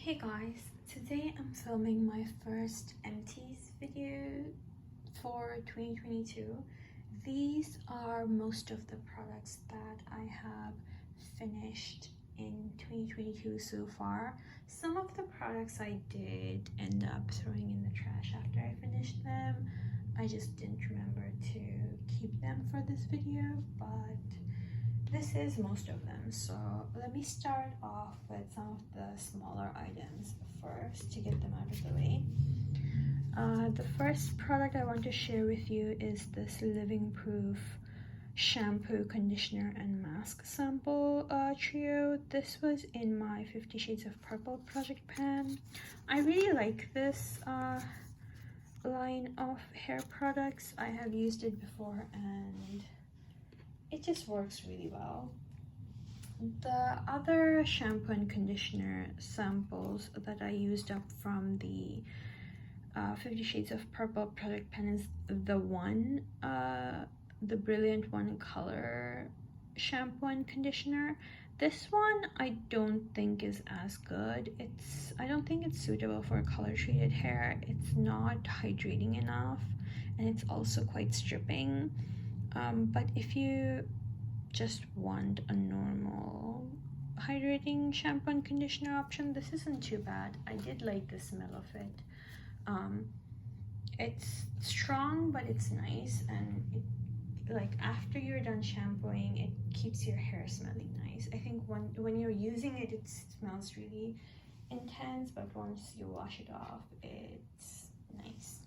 Hey guys, today I'm filming my first Empties video for 2022. These are most of the products that I have finished in 2022 so far. Some of the products I did end up throwing in the trash after I finished them. I just didn't remember to keep them for this video, but this is most of them. So let me start off with some of the smaller items first to get them out of the way. The first product I want to share with you is this Living Proof shampoo, conditioner, and mask sample trio. This was in my 50 Shades of Purple project pan. I really like this line of hair products. I have used it before and it just works really well. The other shampoo and conditioner samples that I used up from the 50 Shades of Purple project pen is the Brilliant One Color shampoo and conditioner. This one I don't think is as good. I don't think it's suitable for color treated hair. It's not hydrating enough and it's also quite stripping. But if you just want a normal hydrating shampoo and conditioner option, this isn't too bad. I did like the smell of it. It's strong, but it's nice, and like after you're done shampooing, it keeps your hair smelling nice. I think when you're using it, it smells really intense, but once you wash it off, it's nice.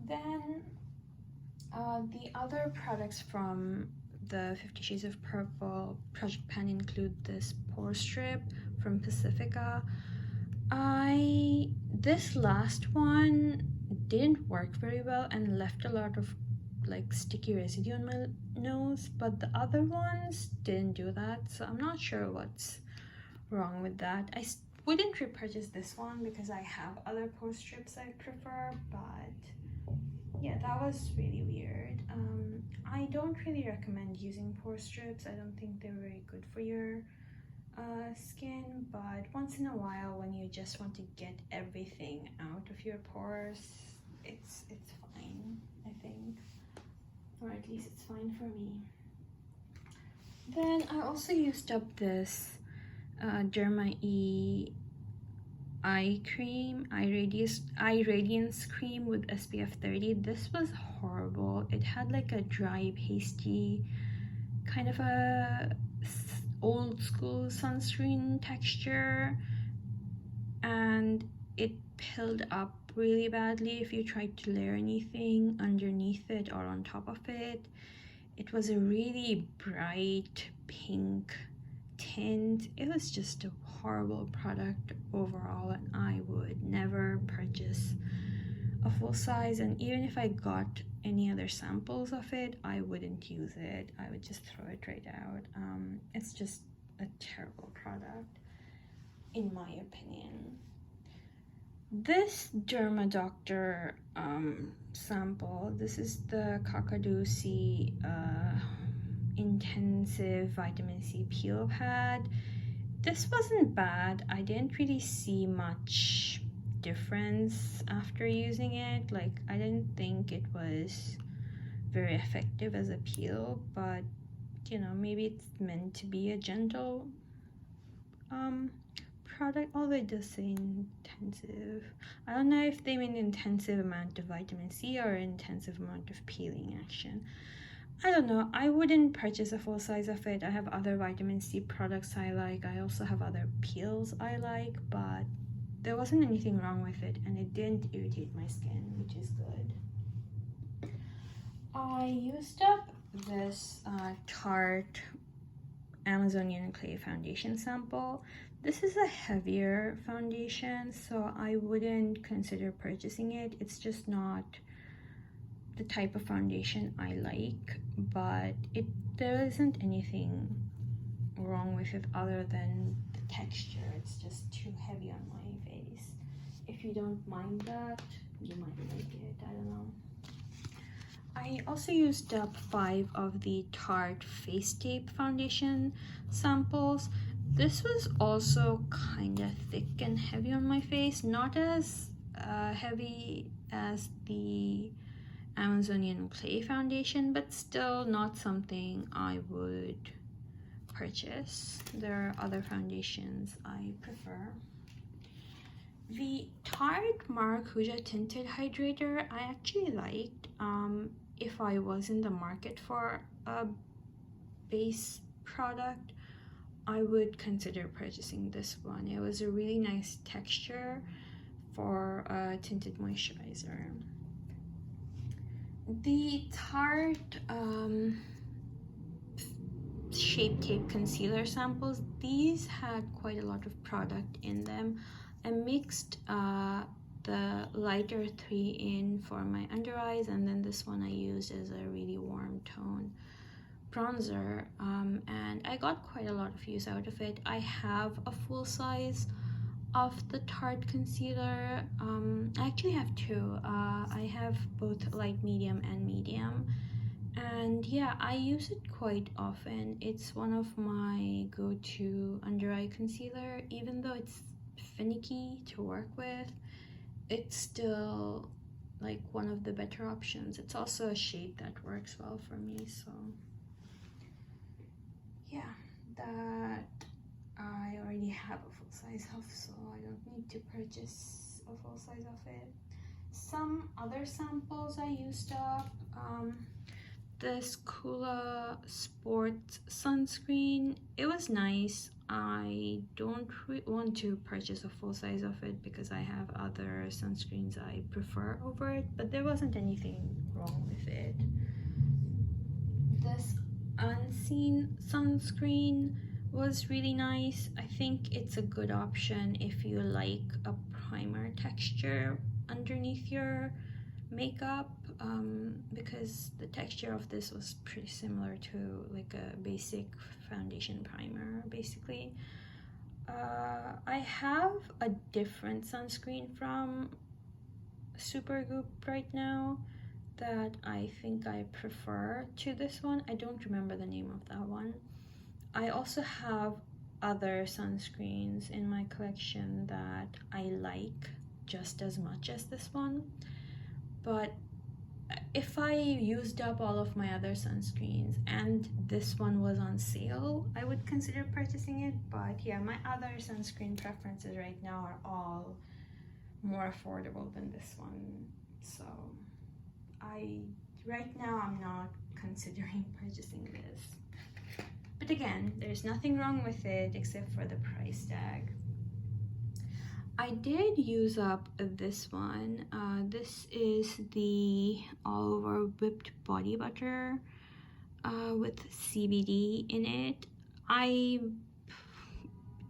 Then the other products from the 50 Shades of Purple project pan include this pore strip from Pacifica. This last one didn't work very well and left a lot of like sticky residue on my nose, but the other ones didn't do that, so I'm not sure what's wrong with that. I wouldn't repurchase this one because I have other pore strips I prefer, but yeah, that was really weird. I don't really recommend using pore strips. I don't think they're very good for your skin, but once in a while when you just want to get everything out of your pores, it's fine, I think, or at least it's fine for me. Then I also used up this Derma E eye radiance cream with SPF 30. This was horrible. It had like a dry, pasty, kind of a old school sunscreen texture, and it pilled up really badly if you tried to layer anything underneath it or on top of it. It was a really bright pink tint. It was just a horrible product overall, and I would never purchase a full size, and even if I got any other samples of it, I wouldn't use it. I would just throw it right out. It's just a terrible product in my opinion. This Derma Doctor sample, this is the Kakadu intensive vitamin C peel pad. This wasn't bad. I didn't really see much difference after using it. Like, I didn't think it was very effective as a peel, but you know, maybe it's meant to be a gentle product, although it does say intensive. I don't know if they mean intensive amount of vitamin C or intensive amount of peeling action. I don't know. I wouldn't purchase a full size of it. I have other vitamin C products I like. I also have other peels I like, but there wasn't anything wrong with it, and it didn't irritate my skin, which is good. I used up this Tarte Amazonian Clay foundation sample. This is a heavier foundation, so I wouldn't consider purchasing it. It's just not the type of foundation I like, but there isn't anything wrong with it other than the texture. It's just too heavy on my face. If you don't mind that, you might like it. I don't know. I also used up 5 of the Tarte Face Tape foundation samples. This was also kind of thick and heavy on my face, not as heavy as the Amazonian Clay foundation, but still not something I would purchase. There are other foundations I prefer. The Tarte Maracuja Tinted Hydrator I actually liked. If I was in the market for a base product, I would consider purchasing this one. It was a really nice texture for a tinted moisturizer. The Tarte Shape Tape Concealer samples, these had quite a lot of product in them. I mixed the lighter 3 in for my under eyes, and then this one I used as a really warm tone bronzer, and I got quite a lot of use out of it. I have a full size of the Tarte concealer. I actually have two. I have both light medium and medium, and yeah, I use it quite often. It's one of my go-to under eye concealer. Even though it's finicky to work with, it's still like one of the better options. It's also a shade that works well for me, so yeah, that I already have a full size of, so I don't need to purchase a full size of it. Some other samples I used up. This Kula Sports sunscreen, it was nice. I don't want to purchase a full size of it because I have other sunscreens I prefer over it, but there wasn't anything wrong with it. This Unseen sunscreen was really nice. I think it's a good option if you like a primer texture underneath your makeup, because the texture of this was pretty similar to like a basic foundation primer basically. I have a different sunscreen from Supergoop right now that I think I prefer to this one. I don't remember the name of that one. I also have other sunscreens in my collection that I like just as much as this one, but if I used up all of my other sunscreens and this one was on sale, I would consider purchasing it. But yeah, my other sunscreen preferences right now are all more affordable than this one, so right now I'm not considering purchasing this. But again, there's nothing wrong with it except for the price tag. I did use up this one. This is the All Over Whipped Body Butter with CBD in it.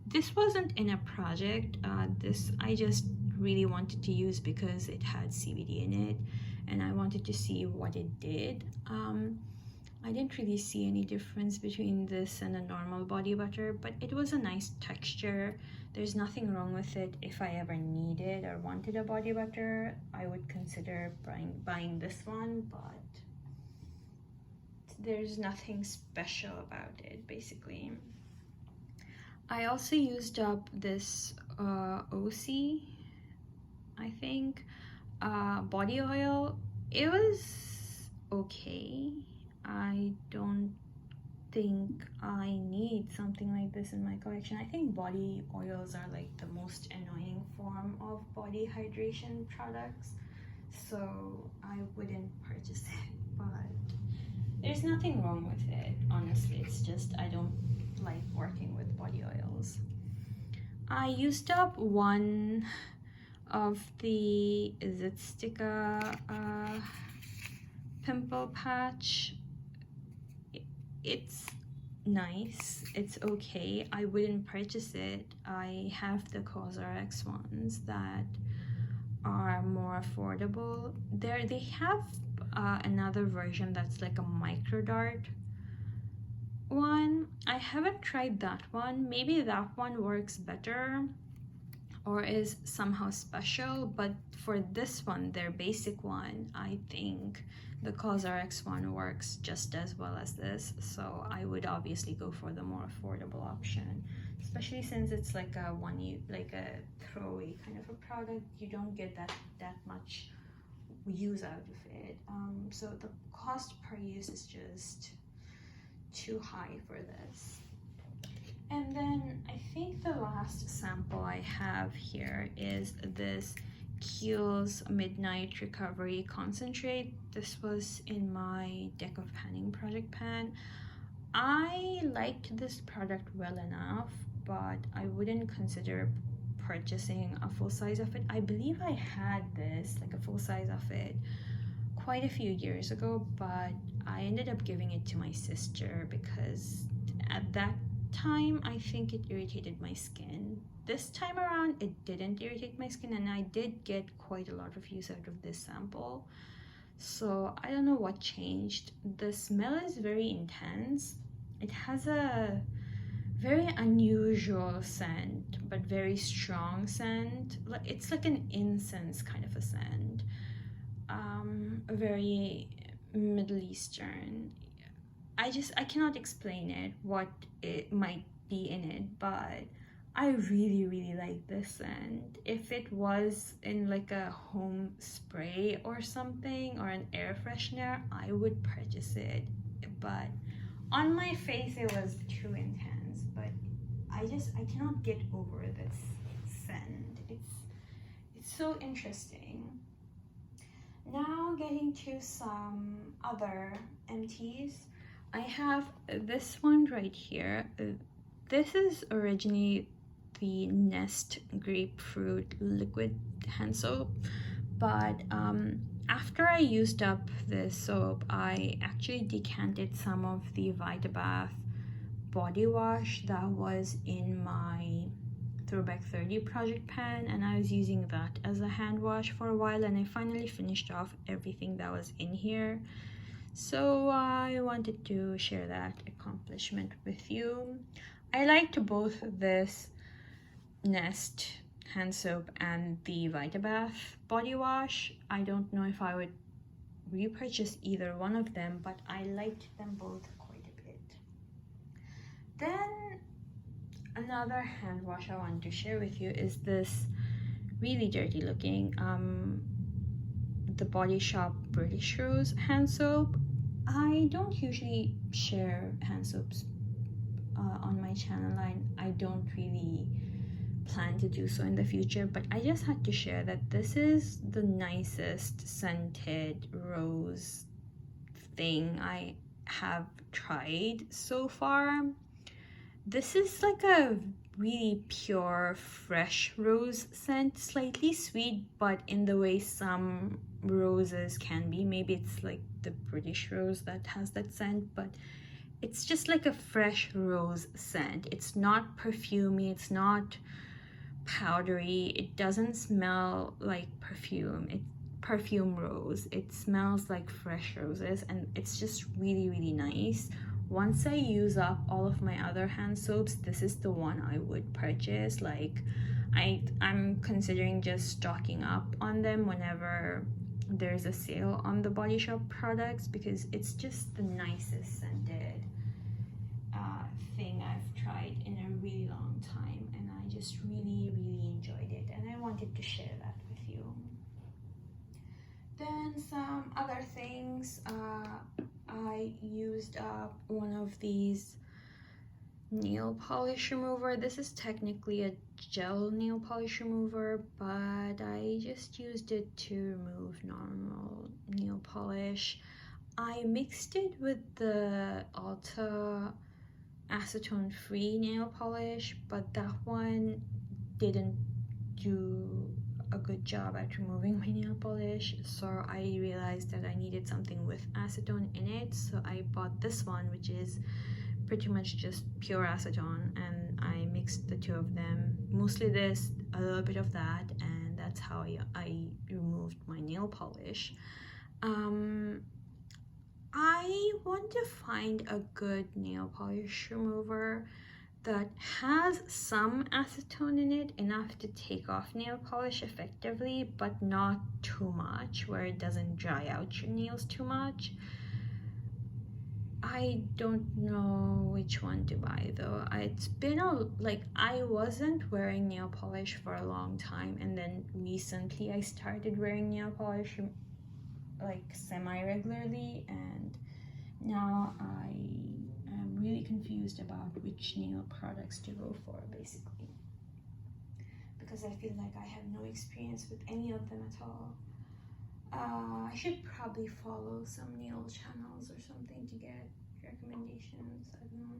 This wasn't in a project. This I just really wanted to use because it had CBD in it, and I wanted to see what it did. I didn't really see any difference between this and a normal body butter, but it was a nice texture. There's nothing wrong with it. If I ever needed or wanted a body butter, I would consider buying this one, but there's nothing special about it, basically. I also used up this OC, I think, body oil. It was okay. I don't think I need something like this in my collection. I think body oils are like the most annoying form of body hydration products, so I wouldn't purchase it, but there's nothing wrong with it, honestly. It's just I don't like working with body oils. I used up one of the Zitstica pimple patch. It's nice, it's okay. I wouldn't purchase it. I have the CosRX ones that are more affordable. They have another version that's like a micro dart one. I haven't tried that one. Maybe that one works better, or is somehow special, but for this one, their basic one, I think the CosRX one works just as well as this, so I would obviously go for the more affordable option, especially since it's like a like a throwaway kind of a product. You don't get that much use out of it, so the cost per use is just too high for this. And then I think the last sample I have here is this Kiehl's Midnight Recovery Concentrate. This was in my Deck of Panning project pan. I liked this product well enough, but I wouldn't consider purchasing a full size of it. I believe I had this, like a full size of it, quite a few years ago, but I ended up giving it to my sister because at that time I think it irritated my skin. This time around it didn't irritate my skin, and I did get quite a lot of use out of this sample, so I don't know what changed. The smell is very intense. It has a very unusual scent, but very strong scent. It's like an incense kind of a scent, very Middle Eastern. I cannot explain it, what it might be in it, but I really like this scent. If it was in like a home spray or something, or an air freshener, I would purchase it, but on my face it was too intense. But I cannot get over this scent. It's so interesting. Now getting to some other Empties. I have this one right here. This is originally the Nest Grapefruit Liquid Hand Soap, but after I used up this soap, I actually decanted some of the Vitabath body wash that was in my Throwback 30 project pan, and I was using that as a hand wash for a while, and I finally finished off everything that was in here. So I wanted to share that accomplishment with you. I liked both this Nest hand soap and the Vitabath body wash. I don't know if I would repurchase either one of them, but I liked them both quite a bit. Then another hand wash I want to share with you is this really dirty looking the Body Shop British Rose hand soap. I don't usually share hand soaps on my channel. I don't really plan to do so in the future, but I just had to share that this is the nicest scented rose thing I have tried so far. This is like a really pure, fresh rose scent, slightly sweet, but in the way some roses can be. Maybe it's like the British rose that has that scent, but it's just like a fresh rose scent. It's not perfumey, it's not powdery, it doesn't smell like perfume rose. It smells like fresh roses, and it's just really nice. Once I use up all of my other hand soaps, this is the one I would purchase. Like I'm considering just stocking up on them whenever there's a sale on the Body Shop products, because it's just the nicest scented thing I've tried in a really long time, and I just really enjoyed it, and I wanted to share that with you. Then some other things. I used up one of these nail polish remover. This is technically a gel nail polish remover, but I just used it to remove normal nail polish. I mixed it with the Ulta acetone free nail polish, but that one didn't do a good job at removing my nail polish, so I realized that I needed something with acetone in it, so I bought this one, which is pretty much just pure acetone, and I mixed the two of them, mostly this, a little bit of that, and that's how I removed my nail polish. I want to find a good nail polish remover that has some acetone in it, enough to take off nail polish effectively, but not too much where it doesn't dry out your nails too much. I don't know which one to buy though. It's been I wasn't wearing nail polish for a long time, and then recently I started wearing nail polish like semi-regularly, and now I am really confused about which nail products to go for, basically, because I feel like I have no experience with any of them at all. I should probably follow some nail channels or something to get recommendations. I don't know.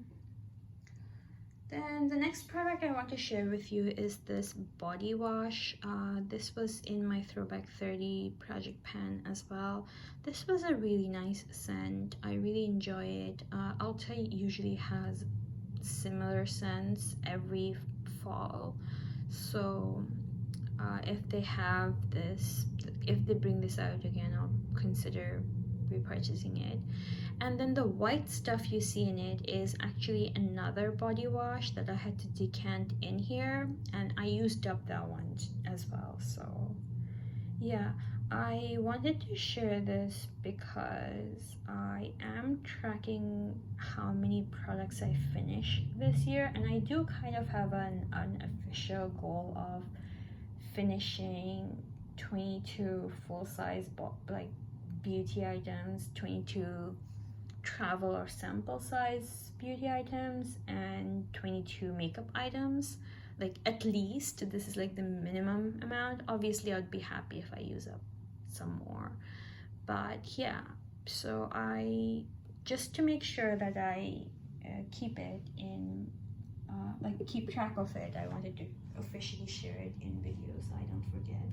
Then the next product I want to share with you is this body wash. This was in my Throwback 30 project pan as well. This was a really nice scent. I really enjoy it. Ulta usually has similar scents every fall, so if they have this, if they bring this out again, I'll consider repurchasing it. And then the white stuff you see in it is actually another body wash that I had to decant in here, and I used up that one as well. So yeah, I wanted to share this because I am tracking how many products I finished this year, and I do kind of have an unofficial goal of finishing 22 full-size like beauty items, 22 travel or sample size beauty items, and 22 makeup items. Like, at least this is like the minimum amount. Obviously I'd be happy if I use up some more, but yeah, so I just to make sure that I keep it in keep track of it, I wanted to officially share it in videos so I don't forget.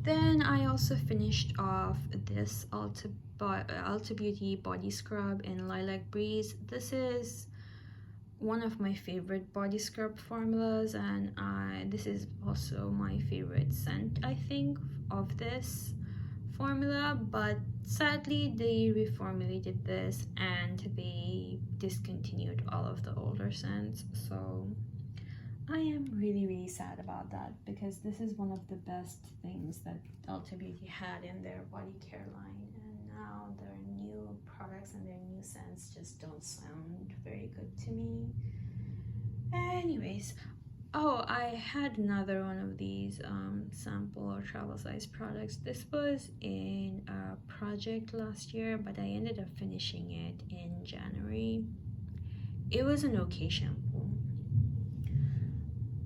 Then I also finished off this Ulta Beauty body scrub in Lilac Breeze. This is one of my favorite body scrub formulas, and this is also my favorite scent, I think, of this formula, but sadly they reformulated this and they discontinued all of the older scents, so I am really sad about that, because this is one of the best things that Ulta Beauty had in their body care line, and now their new products and their new scents just don't sound very good to me. Anyways, oh, I had another one of these sample or travel size products. This was in a project last year, but I ended up finishing it in January. It was an okay shampoo.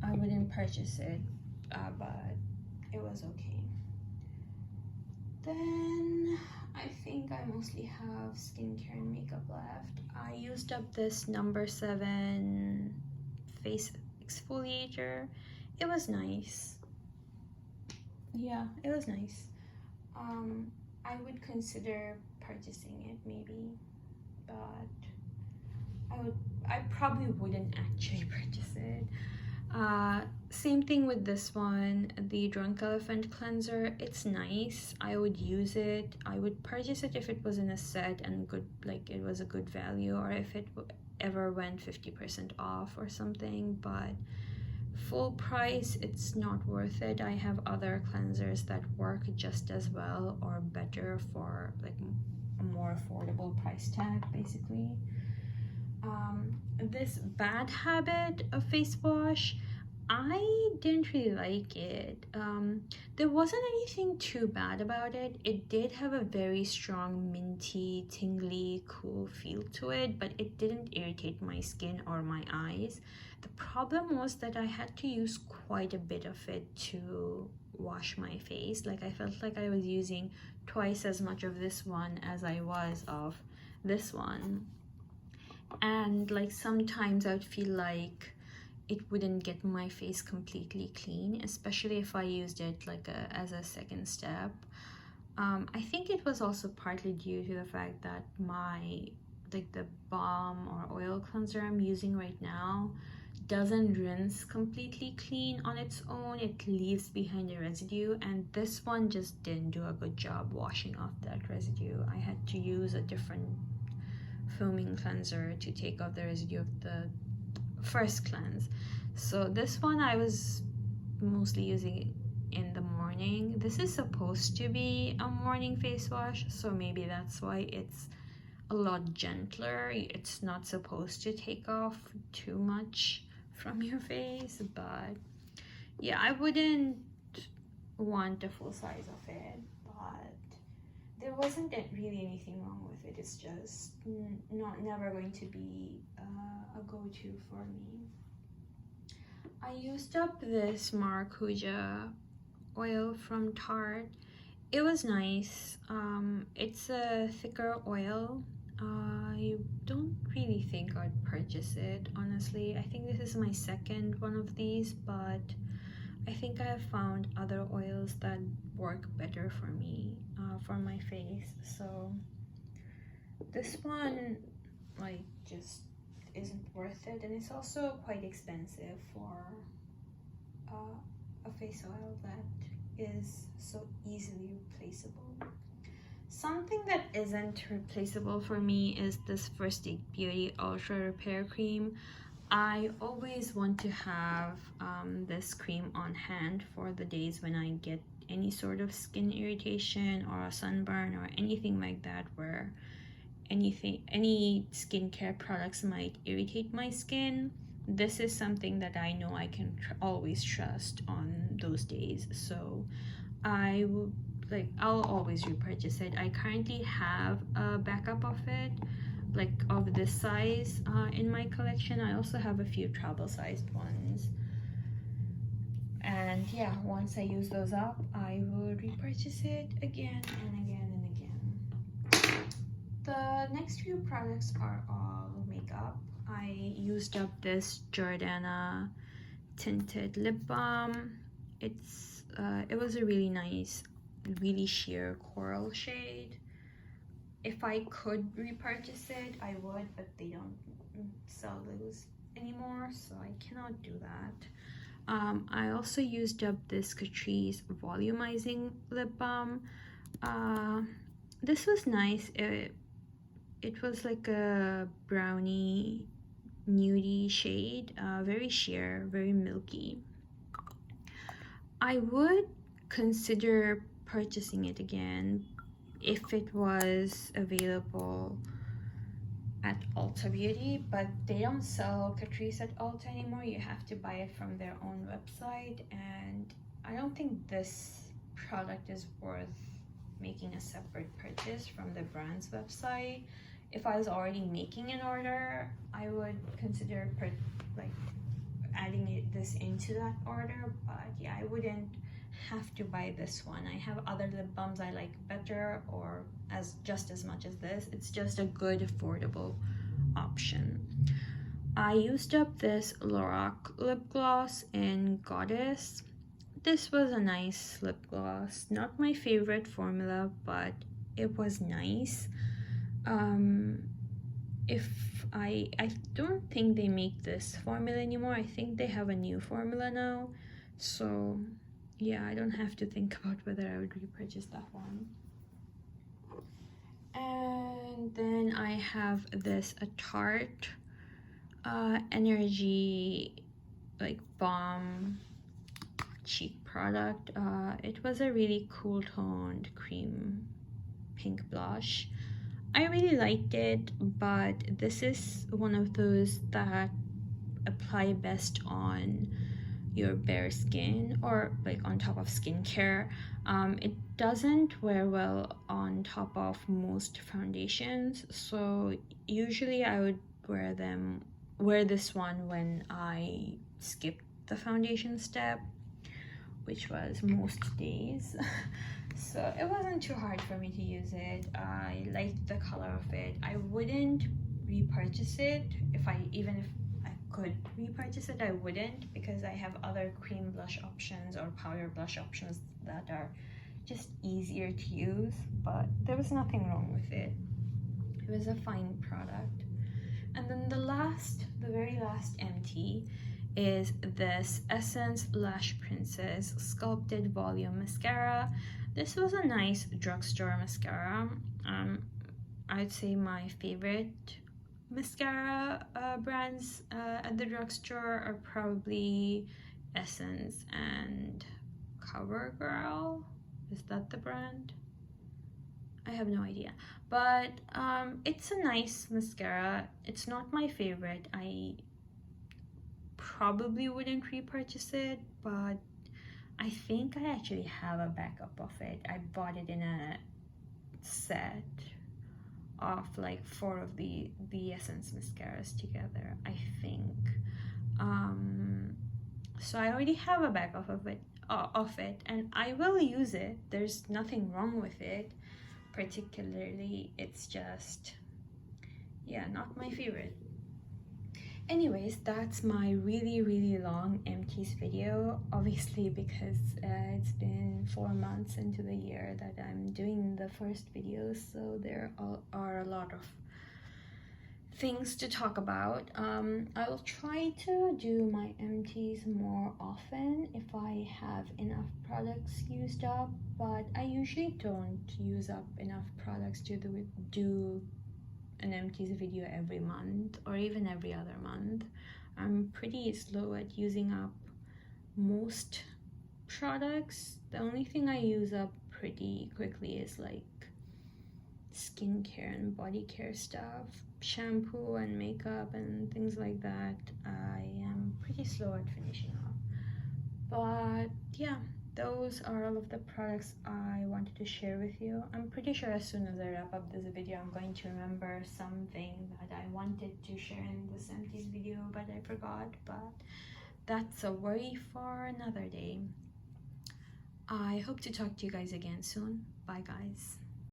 I wouldn't purchase it, but it was okay. Then I think I mostly have skincare and makeup left. I used up this number 7 face exfoliator. It was nice. Yeah, it was nice. I would consider purchasing it maybe, but I probably wouldn't actually purchase it. Same thing with this one, the Drunk Elephant cleanser. It's nice. I would use it. I would purchase it if it was in a set and good, like it was a good value, or if it ever went 50% off or something, but full price, it's not worth it. I have other cleansers that work just as well or better for like a more affordable price tag, basically. This Bad Habit of face wash, I didn't really like it. There wasn't anything too bad about it. It did have a very strong minty, tingly, cool feel to it, but it didn't irritate my skin or my eyes. The problem was that I had to use quite a bit of it to wash my face. Like, I felt like I was using twice as much of this one as I was of this one. And like sometimes I would feel like it wouldn't get my face completely clean, especially if I used it like as a second step. I think it was also partly due to the fact that the balm or oil cleanser I'm using right now doesn't rinse completely clean on its own. It leaves behind a residue, and this one just didn't do a good job washing off that residue. I had to use a different foaming cleanser to take off the residue of the first cleanse. So this one I was mostly using in the morning. This is supposed to be a morning face wash, so maybe that's why it's a lot gentler. It's not supposed to take off too much from your face, but yeah, I wouldn't want a full size of it, but there wasn't really anything wrong with it. It's just never going to be a go-to for me. I used up this maracuja oil from Tarte. It was nice. It's a thicker oil. I don't really think I'd purchase it, honestly. I think this is my second one of these, but I think I have found other oils that work better for me, for my face. So this one, like, just isn't worth it, and it's also quite expensive for a face oil that is so easily replaceable. Something that isn't replaceable for me is this First Aid Beauty Ultra Repair Cream. I always want to have this cream on hand for the days when I get any sort of skin irritation or a sunburn or anything like that, where any skincare products might irritate my skin. This is something that I know I can always trust on those days, so I'll always repurchase it. I currently have a backup of it, like of this size, in my collection. I also have a few travel sized ones, and yeah, once I use those up, I will repurchase it again and again and again. The next few products are all makeup. I used up this Jordana tinted lip balm. It was a really nice, really sheer coral shade. If I could repurchase it, I would, but they don't sell those anymore, so I cannot do that. I also used up this Catrice volumizing lip balm. This was nice. It was like a brownie nudie shade, very sheer, very milky. I would consider purchasing it again if it was available at Ulta Beauty, but they don't sell Catrice at Ulta anymore. You have to buy it from their own website, and I don't think this product is worth making a separate purchase from the brand's website. If I was already making an order, I would consider adding this into that order, but yeah, I wouldn't have to buy this one. I have other lip balms I like better, or just as much as this. It's just a good affordable option. I used up this Lorac lip gloss in Goddess. This was a nice lip gloss. Not my favorite formula, but it was nice. I don't think they make this formula anymore. I think they have a new formula now, so yeah, I don't have to think about whether I would repurchase that one. And then I have this a Tarte Energy Balm cheek product. It was a really cool toned cream pink blush. I really liked it, but this is one of those that apply best on your bare skin, or on top of skincare. It doesn't wear well on top of most foundations, so usually I would wear this one when I skipped the foundation step, which was most days. So it wasn't too hard for me to use it. I liked the color of it. I wouldn't repurchase it. Even if I could repurchase it, I wouldn't, because I have other cream blush options or powder blush options that are just easier to use, but there was nothing wrong with it. It was a fine product. And then the very last empty is this Essence Lash Princess Sculpted Volume Mascara. This was a nice drugstore mascara. I'd say my favorite mascara brands at the drugstore are probably Essence and CoverGirl. Is that the brand? I have no idea, but it's a nice mascara. It's not my favorite. I probably wouldn't repurchase it, but I think I actually have a backup of it. I bought it in a set of like 4 of the Essence mascaras together, I think. So I already have a backup of it, and I will use it. There's nothing wrong with it particularly. It's just, yeah, not my favorite. Anyways, that's my really long Empties video, obviously, because it's been 4 months into the year that I'm doing the first video, so there are a lot of things to talk about. I will try to do my Empties more often if I have enough products used up, but I usually don't use up enough products to do an Empties video every month or even every other month. I'm pretty slow at using up most products. The only thing I use up pretty quickly is like skincare and body care stuff, shampoo and makeup and things like that. I am pretty slow at finishing off. But yeah, those are all of the products I wanted to share with you. I'm pretty sure as soon as I wrap up this video, I'm going to remember something that I wanted to share in this Empties video, but I forgot. But that's a worry for another day. I hope to talk to you guys again soon. Bye, guys.